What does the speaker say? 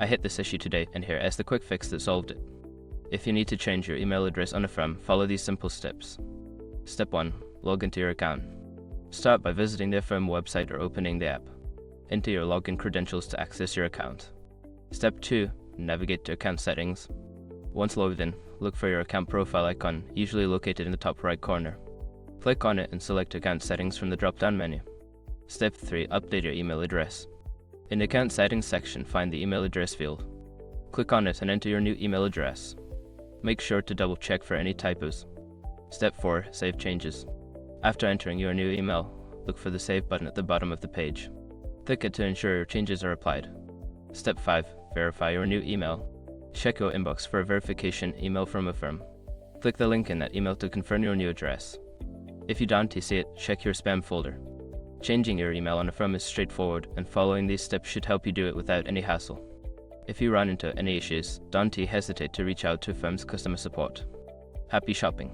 I hit this issue today, and here is the quick fix that solved it. If you need to change your email address on Affirm, follow these simple steps. Step 1. Log into your account. Start by visiting the Affirm website or opening the app. Enter your login credentials to access your account. Step 2. Navigate to account settings. Once logged in, look for your account profile icon, usually located in the top right corner. Click on it and select account settings from the drop-down menu. Step 3. Update your email address. In the account settings section, find the email address field. Click on it and enter your new email address. Make sure to double check for any typos. Step 4. Save changes. After entering your new email, look for the Save button at the bottom of the page. Click it to ensure your changes are applied. Step 5. Verify your new email. Check your inbox for a verification email from Affirm. Click the link in that email to confirm your new address. If you don't see it, check your spam folder. Changing your email on Affirm is straightforward, and following these steps should help you do it without any hassle. If you run into any issues, don't hesitate to reach out to Affirm's customer support. Happy shopping!